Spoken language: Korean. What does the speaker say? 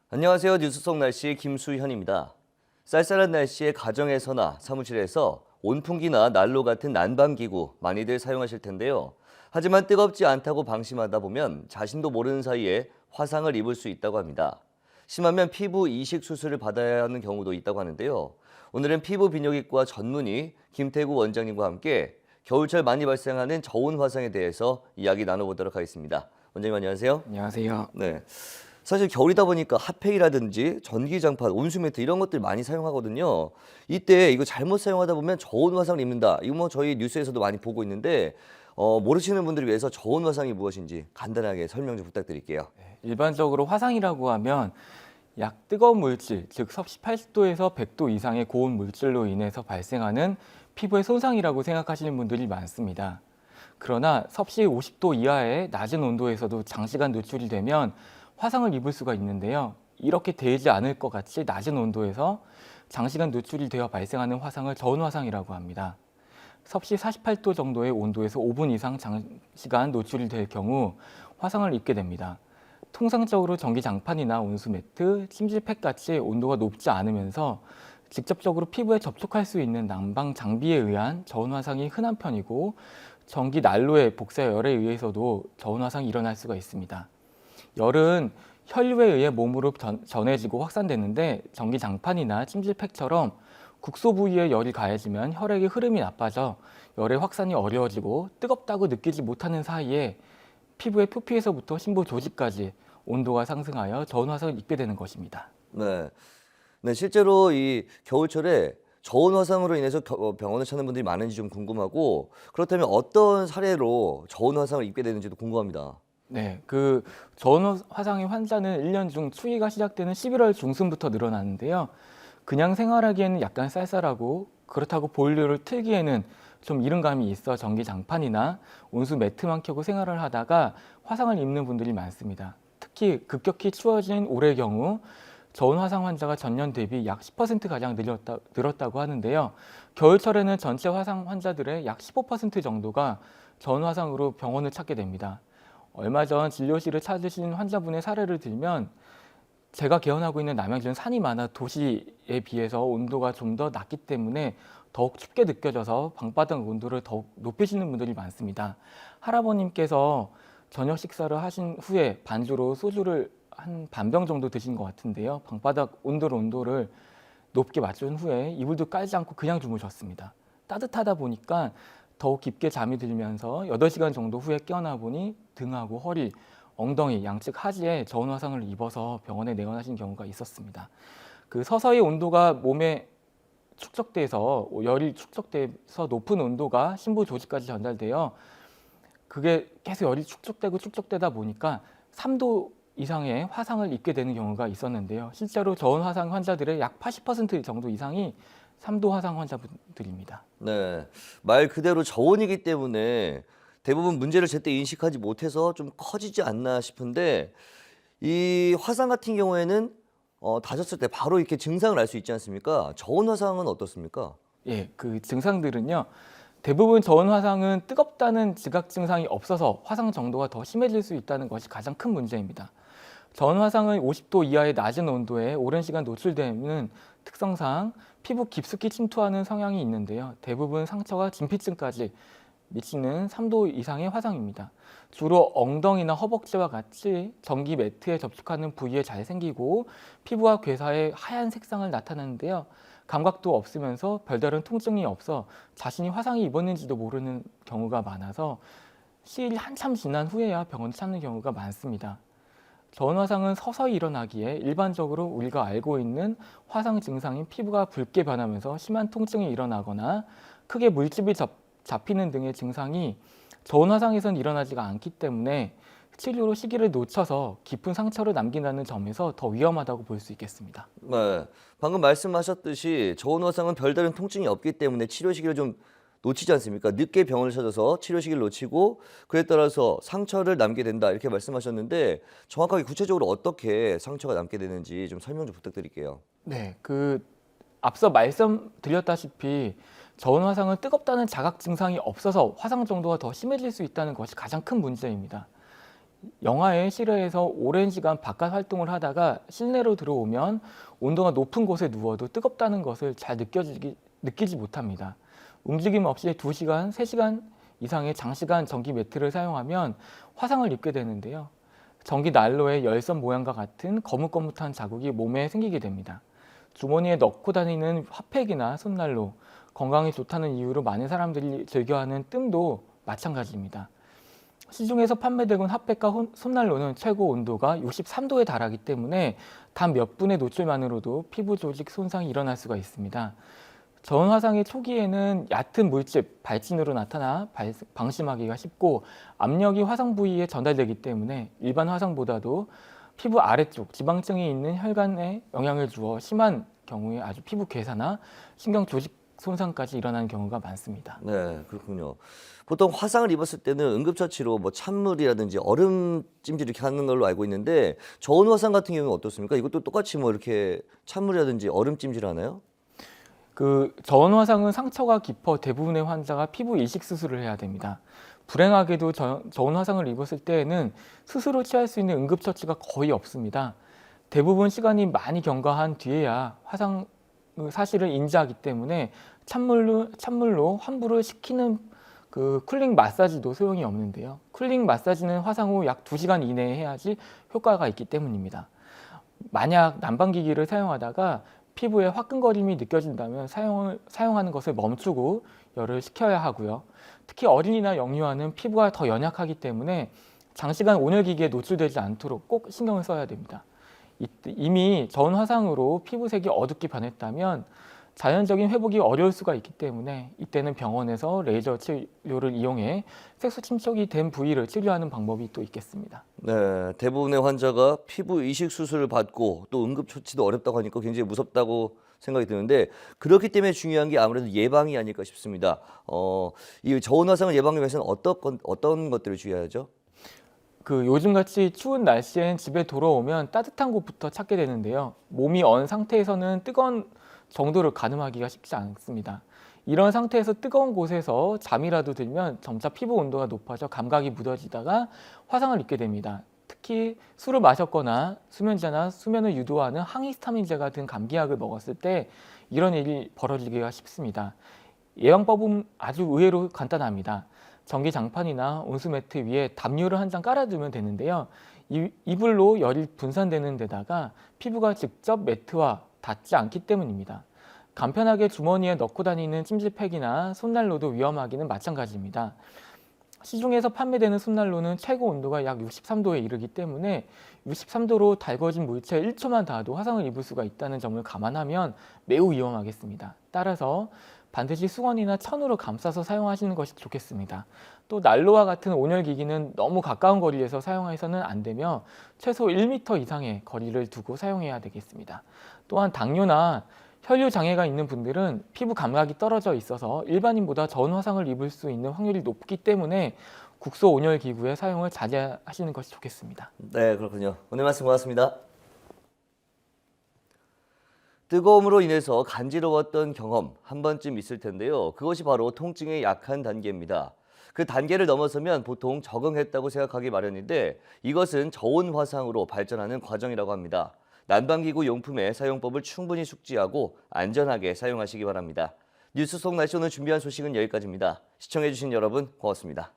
안녕하세요. 뉴스 속 날씨 김수현입니다. 쌀쌀한 날씨에 가정에서나 사무실에서 온풍기나 난로 같은 난방기구 많이들 사용하실 텐데요. 하지만 뜨겁지 않다고 방심하다 보면 자신도 모르는 사이에 화상을 입을 수 있다고 합니다. 심하면 피부 이식 수술을 받아야 하는 경우도 있다고 하는데요. 오늘은 피부 비뇨기과 전문의 김태구 원장님과 함께 겨울철 많이 발생하는 저온 화상에 대해서 이야기 나눠보도록 하겠습니다. 원장님 안녕하세요. 안녕하세요. 네. 사실 겨울이다 보니까 핫팩이라든지 전기장판, 온수매트 이런 것들 많이 사용하거든요. 이때 이거 잘못 사용하다 보면 저온 화상을 입는다. 이거 뭐 저희 뉴스에서도 많이 보고 있는데 모르시는 분들을 위해서 저온 화상이 무엇인지 간단하게 설명 좀 부탁드릴게요. 일반적으로 화상이라고 하면 약 뜨거운 물질, 즉 섭씨 80도에서 100도 이상의 고온 물질로 인해서 발생하는 피부의 손상이라고 생각하시는 분들이 많습니다. 그러나 섭씨 50도 이하의 낮은 온도에서도 장시간 노출이 되면 화상을 입을 수가 있는데요. 이렇게 되지 않을 것 같이 낮은 온도에서 장시간 노출이 되어 발생하는 화상을 저온 화상이라고 합니다. 섭씨 48도 정도의 온도에서 5분 이상 장시간 노출이 될 경우 화상을 입게 됩니다. 통상적으로 전기장판이나 온수매트, 찜질팩 같이 온도가 높지 않으면서 직접적으로 피부에 접촉할 수 있는 난방 장비에 의한 저온 화상이 흔한 편이고 전기 난로의 복사 열에 의해서도 저온 화상이 일어날 수가 있습니다. 열은 혈류에 의해 몸으로 전해지고 확산되는데 전기장판이나 찜질팩처럼 국소 부위에 열이 가해지면 혈액의 흐름이 나빠져 열의 확산이 어려워지고 뜨겁다고 느끼지 못하는 사이에 피부의 표피에서부터 심부 조직까지 온도가 상승하여 저온 화상을 입게 되는 것입니다. 네. 네, 실제로 이 겨울철에 저온 화상으로 인해서 병원을 찾는 분들이 많은지 좀 궁금하고 그렇다면 어떤 사례로 저온 화상을 입게 되는지도 궁금합니다. 네, 그 저온 화상의 환자는 1년 중 추위가 시작되는 11월 중순부터 늘어나는데요. 그냥 생활하기에는 약간 쌀쌀하고 그렇다고 보일러를 틀기에는 좀 이른 감이 있어 전기장판이나 온수 매트만 켜고 생활을 하다가 화상을 입는 분들이 많습니다. 특히 급격히 추워진 올해의 경우 저온 화상 환자가 전년 대비 약 10%가량 늘었다고 하는데요. 겨울철에는 전체 화상 환자들의 약 15% 정도가 저온 화상으로 병원을 찾게 됩니다. 얼마 전 진료실을 찾으신 환자분의 사례를 들면 제가 개원하고 있는 남양주는 산이 많아 도시에 비해서 온도가 좀 더 낮기 때문에 더욱 춥게 느껴져서 방바닥 온도를 더욱 높이시는 분들이 많습니다. 할아버님께서 저녁 식사를 하신 후에 반주로 소주를 한 반병 정도 드신 것 같은데요. 방바닥 온도를 높게 맞춘 후에 이불도 깔지 않고 그냥 주무셨습니다. 따뜻하다 보니까 더욱 깊게 잠이 들면서 8시간 정도 후에 깨어나 보니 등하고 허리, 엉덩이, 양측 하지에 저온 화상을 입어서 병원에 내원하신 경우가 있었습니다. 그 서서히 온도가 몸에 축적돼서 열이 축적돼서 높은 온도가 심부 조직까지 전달되어 그게 계속 열이 축적되다 보니까 3도 이상의 화상을 입게 되는 경우가 있었는데요. 실제로 저온 화상 환자들의 약 80% 정도 이상이 3도 화상 환자분들입니다. 네. 말 그대로 저온이기 때문에 대부분 문제를 제때 인식하지 못해서 좀 커지지 않나 싶은데 이 화상 같은 경우에는 다졌을 때 바로 이렇게 증상을 알 수 있지 않습니까? 저온 화상은 어떻습니까? 예, 그 증상들은요. 대부분 저온 화상은 뜨겁다는 지각 증상이 없어서 화상 정도가 더 심해질 수 있다는 것이 가장 큰 문제입니다. 저온 화상은 50도 이하의 낮은 온도에 오랜 시간 노출되는 특성상 피부 깊숙이 침투하는 성향이 있는데요. 대부분 상처가 진피층까지 미치는 3도 이상의 화상입니다. 주로 엉덩이나 허벅지와 같이 전기 매트에 접촉하는 부위에 잘 생기고 피부와 괴사에 하얀 색상을 나타내는데요. 감각도 없으면서 별다른 통증이 없어 자신이 화상이 입었는지도 모르는 경우가 많아서 시일이 한참 지난 후에야 병원을 찾는 경우가 많습니다. 저온 화상은 서서히 일어나기에 일반적으로 우리가 알고 있는 화상 증상인 피부가 붉게 변하면서 심한 통증이 일어나거나 크게 물집이 잡히는 등의 증상이 저온 화상에선 일어나지가 않기 때문에 치료로 시기를 놓쳐서 깊은 상처를 남긴다는 점에서 더 위험하다고 볼 수 있겠습니다. 네. 방금 말씀하셨듯이 저온 화상은 별다른 통증이 없기 때문에 치료 시기를 좀 놓치지 않습니까? 늦게 병원을 찾아서 치료 시기를 놓치고 그에 따라서 상처를 남게 된다 이렇게 말씀하셨는데 정확하게 구체적으로 어떻게 상처가 남게 되는지 좀 설명 좀 부탁드릴게요. 네, 앞서 말씀드렸다시피 저온 화상은 뜨겁다는 자각 증상이 없어서 화상 정도가 더 심해질 수 있다는 것이 가장 큰 문제입니다. 영하의 실외에서 오랜 시간 바깥 활동을 하다가 실내로 들어오면 온도가 높은 곳에 누워도 뜨겁다는 것을 잘 느끼지 못합니다. 움직임 없이 2시간, 3시간 이상의 장시간 전기 매트를 사용하면 화상을 입게 되는데요. 전기 난로의 열선 모양과 같은 거뭇거뭇한 자국이 몸에 생기게 됩니다. 주머니에 넣고 다니는 핫팩이나 손난로, 건강에 좋다는 이유로 많은 사람들이 즐겨하는 뜸도 마찬가지입니다. 시중에서 판매되는 핫팩과 손난로는 최고 온도가 63도에 달하기 때문에 단 몇 분의 노출만으로도 피부 조직 손상이 일어날 수가 있습니다. 저온 화상의 초기에는 얕은 물집, 발진으로 나타나 방심하기가 쉽고 압력이 화상 부위에 전달되기 때문에 일반 화상보다도 피부 아래쪽 지방층이 있는 혈관에 영향을 주어 심한 경우에 아주 피부 괴사나 신경 조직 손상까지 일어나는 경우가 많습니다. 네, 그렇군요. 보통 화상을 입었을 때는 응급처치로 뭐 찬물이라든지 얼음 찜질 이렇게 하는 걸로 알고 있는데 저온 화상 같은 경우는 어떻습니까? 이것도 똑같이 뭐 이렇게 찬물이라든지 얼음 찜질 하나요? 저온 화상은 상처가 깊어 대부분의 환자가 피부 이식 수술을 해야 됩니다. 불행하게도 저온 화상을 입었을 때에는 스스로 취할 수 있는 응급처치가 거의 없습니다. 대부분 시간이 많이 경과한 뒤에야 화상 사실을 인지하기 때문에 찬물로 환부를 시키는 쿨링 마사지도 소용이 없는데요. 쿨링 마사지는 화상 후 약 2시간 이내에 해야지 효과가 있기 때문입니다. 만약 난방기기를 사용하다가 피부에 화끈거림이 느껴진다면 사용하는 것을 멈추고 열을 식혀야 하고요. 특히 어린이나 영유아는 피부가 더 연약하기 때문에 장시간 온열기기에 노출되지 않도록 꼭 신경을 써야 됩니다. 이미 저온 화상으로 피부색이 어둡게 변했다면 자연적인 회복이 어려울 수가 있기 때문에 이때는 병원에서 레이저 치료를 이용해 색소 침착이 된 부위를 치료하는 방법이 또 있겠습니다. 네, 대부분의 환자가 피부 이식 수술을 받고 또 응급처치도 어렵다고 하니까 굉장히 무섭다고 생각이 드는데 그렇기 때문에 중요한 게 아무래도 예방이 아닐까 싶습니다. 이 저온 화상을 예방하기 위해서는 어떤 것들을 주의해야죠? 요즘같이 추운 날씨엔 집에 돌아오면 따뜻한 곳부터 찾게 되는데요. 몸이 언 상태에서는 뜨거운 정도를 가늠하기가 쉽지 않습니다. 이런 상태에서 뜨거운 곳에서 잠이라도 들면 점차 피부 온도가 높아져 감각이 무뎌지다가 화상을 입게 됩니다. 특히 술을 마셨거나 수면제나 수면을 유도하는 항히스타민제 같은 감기약을 먹었을 때 이런 일이 벌어지기가 쉽습니다. 예방법은 아주 의외로 간단합니다. 전기장판이나 온수매트 위에 담요를 한 장 깔아두면 되는데요. 이불로 열이 분산되는 데다가 피부가 직접 매트와 닿지 않기 때문입니다. 간편하게 주머니에 넣고 다니는 찜질팩이나 손난로도 위험하기는 마찬가지입니다. 시중에서 판매되는 손난로는 최고 온도가 약 63도에 이르기 때문에 63도로 달궈진 물체에 1초만 닿아도 화상을 입을 수가 있다는 점을 감안하면 매우 위험하겠습니다. 따라서 반드시 수건이나 천으로 감싸서 사용하시는 것이 좋겠습니다. 또 난로와 같은 온열기기는 너무 가까운 거리에서 사용해서는 안 되며 최소 1m 이상의 거리를 두고 사용해야 되겠습니다. 또한 당뇨나 혈류 장애가 있는 분들은 피부 감각이 떨어져 있어서 일반인보다 저온 화상을 입을 수 있는 확률이 높기 때문에 국소 온열 기구의 사용을 자제하시는 것이 좋겠습니다. 네, 그렇군요. 오늘 말씀 고맙습니다. 뜨거움으로 인해서 간지러웠던 경험 한 번쯤 있을 텐데요. 그것이 바로 통증의 약한 단계입니다. 그 단계를 넘어서면 보통 적응했다고 생각하기 마련인데 이것은 저온 화상으로 발전하는 과정이라고 합니다. 난방기구 용품의 사용법을 충분히 숙지하고 안전하게 사용하시기 바랍니다. 뉴스 속 날씨 오늘 준비한 소식은 여기까지입니다. 시청해주신 여러분 고맙습니다.